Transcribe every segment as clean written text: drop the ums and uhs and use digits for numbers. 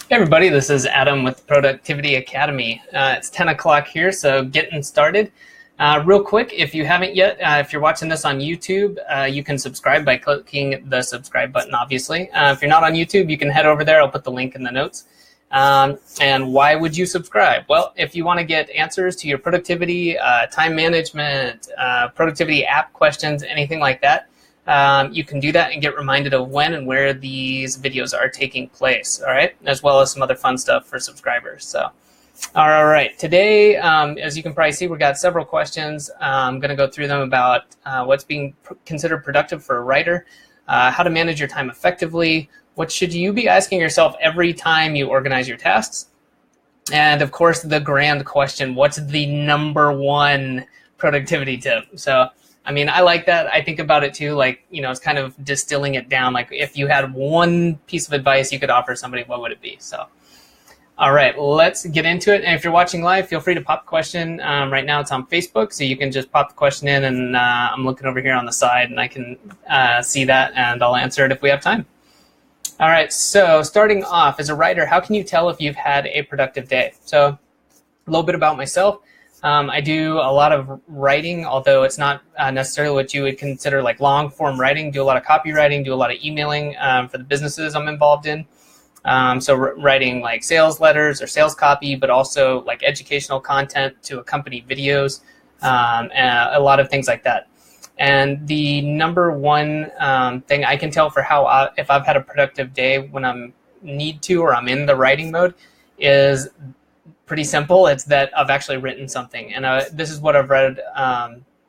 Hey everybody, this is Adam with Productivity Academy. It's 10 o'clock here, so getting started. Real quick, if you haven't yet, if you're watching this on YouTube, you can subscribe by clicking the subscribe button, obviously. If you're not on YouTube, you can head over there. I'll put the link in the notes. And why would you subscribe? Well, if you want to get answers to your productivity, time management, productivity app questions, anything like that, you can do that and get reminded of when and where these videos are taking place, all right? As well as some other fun stuff for subscribers. So, all right, today, as you can probably see, we've got several questions. I'm going to go through them about what's being considered productive for a writer, how to manage your time effectively, what should you be asking yourself every time you organize your tasks, and of course, the grand question, what's the #1 productivity tip? So, I mean, I like that. I think about it too, like, you know, it's kind of distilling it down. Like, if you had one piece of advice you could offer somebody, what would it be? So, all right, let's get into it. And if you're watching live, feel free to pop a question. Right now it's on Facebook, so you can just pop the question in, and I'm looking over here on the side, and I can see that, and I'll answer it if we have time. All right, so starting off, as a writer, how can you tell if you've had a productive day? So a little bit about myself. I do a lot of writing, although it's not necessarily what you would consider like long form writing. Do a lot of copywriting, do a lot of emailing for the businesses I'm involved in. So writing like sales letters or sales copy, but also like educational content to accompany videos, and a lot of things like that. And the #1 thing I can tell for how if I've had a productive day when I'm need to or I'm in the writing mode is pretty simple. It's that I've actually written something. And this is what I've read,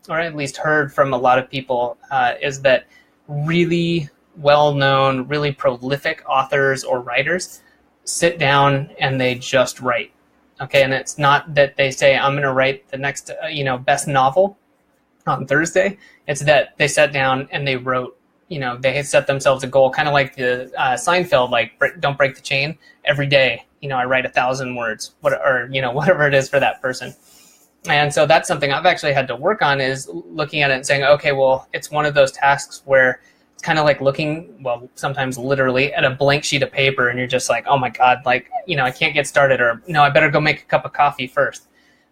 or at least heard from a lot of people, is that really well-known, really prolific authors or writers sit down and they just write. Okay, and it's not that they say, I'm going to write the next, best novel on Thursday. It's that they sat down and they wrote, they had set themselves a goal, kind of like the Seinfeld, like don't break the chain. Every day, I write 1,000 words, whatever it is for that person. And so that's something I've actually had to work on, is looking at it and saying, okay, well, it's one of those tasks where it's kind of like looking, well, sometimes literally at a blank sheet of paper, and you're just like, oh my God, like, I can't get started, or no, I better go make a cup of coffee first.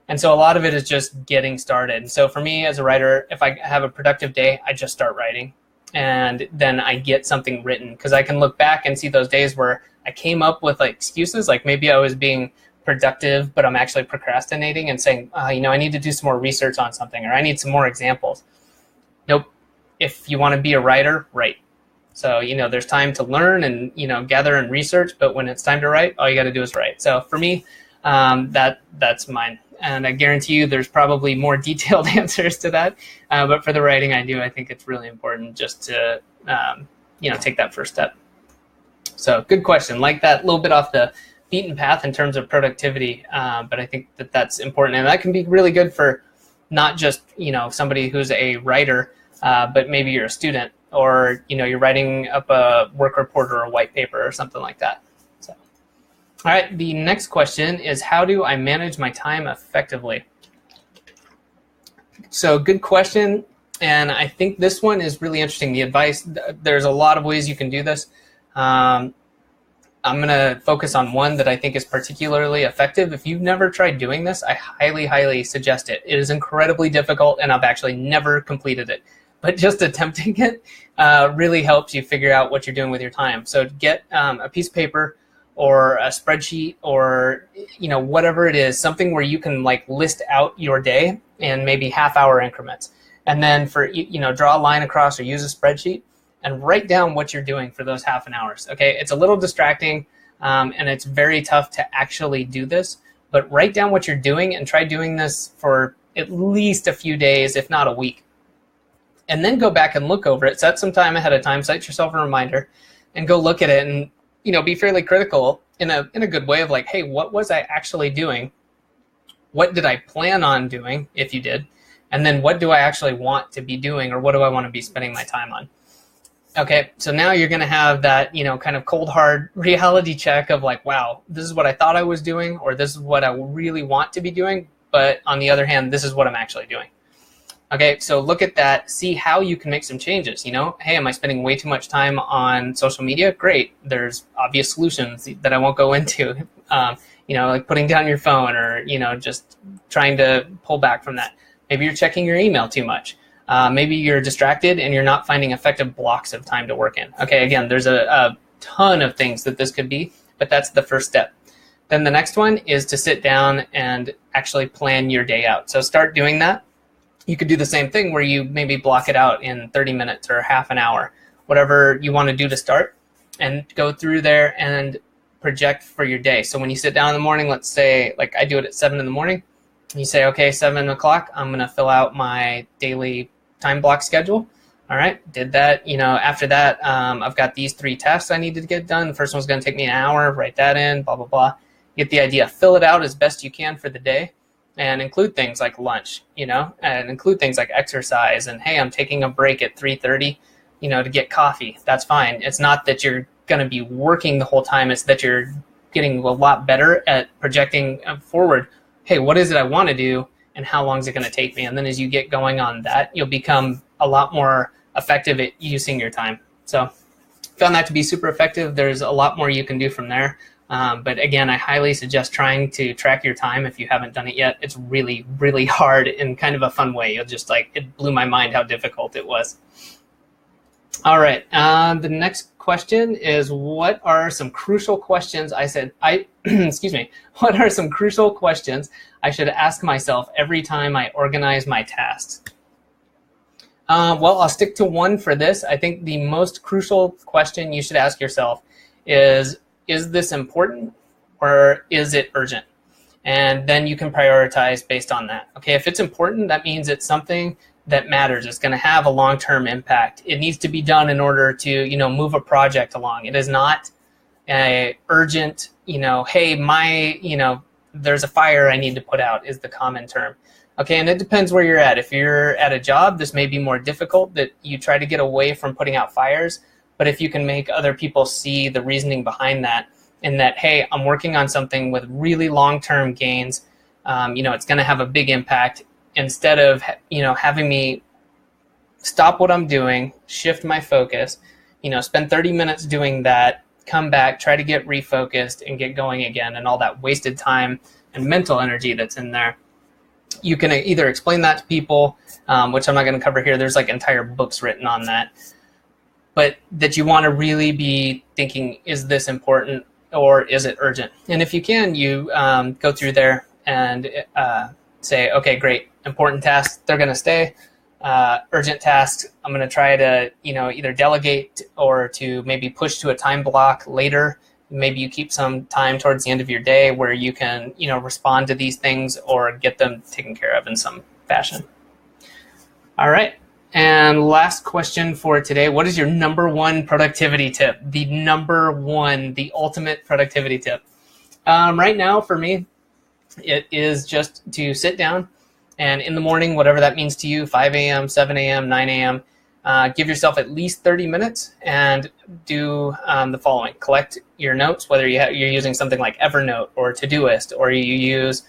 And so a lot of it is just getting started. And so for me as a writer, if I have a productive day, I just start writing. And then I get something written, because I can look back and see those days where I came up with like excuses, like maybe I was being productive, but I'm actually procrastinating and saying, I need to do some more research on something, or I need some more examples. Nope. If you want to be a writer, write. So, there's time to learn and, gather and research, but when it's time to write, all you got to do is write. So for me, that's mine. And I guarantee you there's probably more detailed answers to that. But for the writing I think it's really important just to, take that first step. So good question. Like that, little bit off the beaten path in terms of productivity. But I think that's important. And that can be really good for not just, somebody who's a writer, but maybe you're a student, or, you're writing up a work report or a white paper or something like that. All right, the next question is, how do I manage my time effectively? So good question, and I think this one is really interesting. The advice, there's a lot of ways you can do this. I'm going to focus on one that I think is particularly effective. If you've never tried doing this, I highly, highly suggest it. It is incredibly difficult, and I've actually never completed it. But just attempting it really helps you figure out what you're doing with your time. So get a piece of paper, or a spreadsheet, or whatever it is, something where you can like list out your day in maybe half-hour increments, and then for draw a line across or use a spreadsheet and write down what you're doing for those half an hours. Okay, it's a little distracting, and it's very tough to actually do this, but write down what you're doing and try doing this for at least a few days, if not a week, and then go back and look over it. Set some time ahead of time, set yourself a reminder, and go look at it and be fairly critical in a good way of like, hey, what was I actually doing? What did I plan on doing, if you did? And then what do I actually want to be doing, or what do I want to be spending my time on? Okay, so now you're going to have that, kind of cold, hard reality check of like, wow, this is what I thought I was doing, or this is what I really want to be doing, but on the other hand, this is what I'm actually doing. Okay, so look at that, see how you can make some changes. You know, hey, am I spending way too much time on social media? Great, there's obvious solutions that I won't go into. You know, like putting down your phone, or, you know, just trying to pull back from that. Maybe you're checking your email too much. Maybe you're distracted and you're not finding effective blocks of time to work in. Okay, again, there's a ton of things that this could be, but that's the first step. Then the next one is to sit down and actually plan your day out. So start doing that. You could do the same thing where you maybe block it out in 30 minutes or half an hour, whatever you want to do to start, and go through there and project for your day. So when you sit down in the morning, let's say, like I do it at 7 in the morning, you say, okay, 7 o'clock, I'm going to fill out my daily time block schedule. All right, did that. You know, after that, I've got these 3 tasks I need to get done. The first one's going to take me an hour, write that in, blah, blah, blah. Get the idea. Fill it out as best you can for the day, and include things like lunch, you know, and include things like exercise. And hey, I'm taking a break at 3:30, you know, to get coffee. That's fine. It's not that you're going to be working the whole time. It's that you're getting a lot better at projecting forward. Hey, what is it I want to do, and how long is it going to take me? And then as you get going on that, you'll become a lot more effective at using your time. So found that to be super effective. There's a lot more you can do from there. But again, I highly suggest trying to track your time if you haven't done it yet. It's really, really hard in kind of a fun way. You'll just it blew my mind how difficult it was. All right. The next question is, what are some crucial questions excuse me, what are some crucial questions I should ask myself every time I organize my tasks? Well, I'll stick to one for this. I think the most crucial question you should ask yourself is this important, or is it urgent? And then you can prioritize based on that. Okay, if it's important, that means it's something that matters. It's going to have a long-term impact. It needs to be done in order to, you know, move a project along. It is not a urgent, you know, hey, there's a fire I need to put out is the common term. Okay, and it depends where you're at. If you're at a job, this may be more difficult, that you try to get away from putting out fires. But if you can make other people see the reasoning behind that, and that, hey, I'm working on something with really long-term gains, you know, it's going to have a big impact, instead of, you know, having me stop what I'm doing, shift my focus, you know, spend 30 minutes doing that, come back, try to get refocused and get going again, and all that wasted time and mental energy that's in there. You can either explain that to people, which I'm not going to cover here. There's like entire books written on that. But that you want to really be thinking, is this important, or is it urgent? And if you can, you go through there and say, okay, great, important tasks, they're going to stay. Urgent tasks, I'm going to try to, you know, either delegate or to maybe push to a time block later. Maybe you keep some time towards the end of your day where you can, you know, respond to these things or get them taken care of in some fashion. All right. And last question for today, what is your number one productivity tip? The number one, the ultimate productivity tip. Right now for me, it is just to sit down and in the morning, whatever that means to you, 5 a.m., 7 a.m., 9 a.m., give yourself at least 30 minutes and do the following. Collect your notes, whether you're using something like Evernote or Todoist, or you use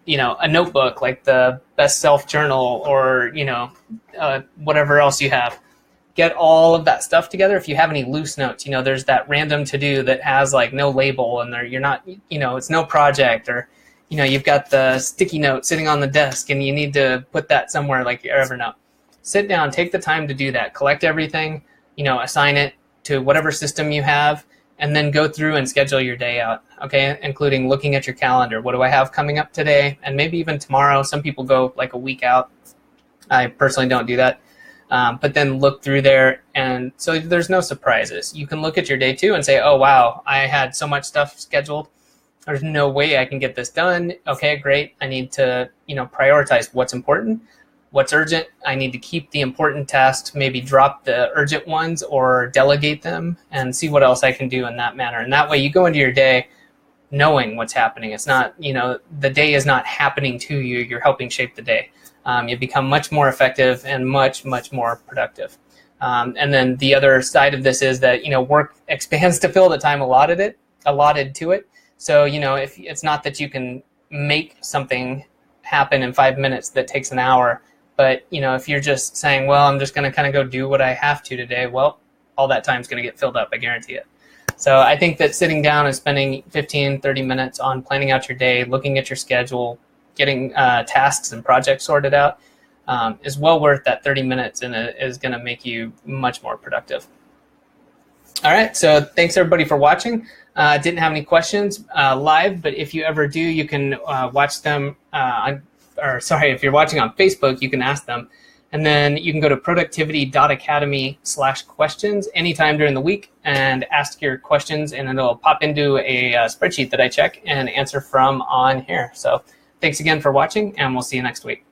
you know, a notebook like the Best Self Journal, or, you know, whatever else you have. Get all of that stuff together. If you have any loose notes, you know, there's that random to-do that has like no label, and you're not, you know, it's no project, or, you know, you've got the sticky note sitting on the desk and you need to put that somewhere like your Evernote. Sit down, take the time to do that. Collect everything, you know, assign it to whatever system you have, and then go through and schedule your day out, okay, including looking at your calendar. What do I have coming up today, and maybe even tomorrow? Some people go like a week out. I personally don't do that. But then look through there, and so there's no surprises. You can look at your day too and say, oh, wow, I had so much stuff scheduled. There's no way I can get this done. Okay, great. I need to, you know, prioritize what's important. What's urgent, I need to keep the important tasks, maybe drop the urgent ones or delegate them, and see what else I can do in that manner. And that way you go into your day knowing what's happening. It's not, you know, the day is not happening to you. You're helping shape the day. You become much more effective and much, much more productive. And then the other side of this is that, you know, work expands to fill the time allotted to it. So, you know, if it's not that you can make something happen in 5 minutes that takes an hour, But if you're just saying, well, I'm just going to kind of go do what I have to today, well, all that time's going to get filled up, I guarantee it. So I think that sitting down and spending 15, 30 minutes on planning out your day, looking at your schedule, getting tasks and projects sorted out is well worth that 30 minutes, and it is going to make you much more productive. All right, so thanks everybody for watching. Didn't have any questions live, but if you ever do, you can watch them if you're watching on Facebook, you can ask them. And then you can go to productivity.academy/questions anytime during the week and ask your questions, and it'll pop into a spreadsheet that I check and answer from on here. So thanks again for watching, and we'll see you next week.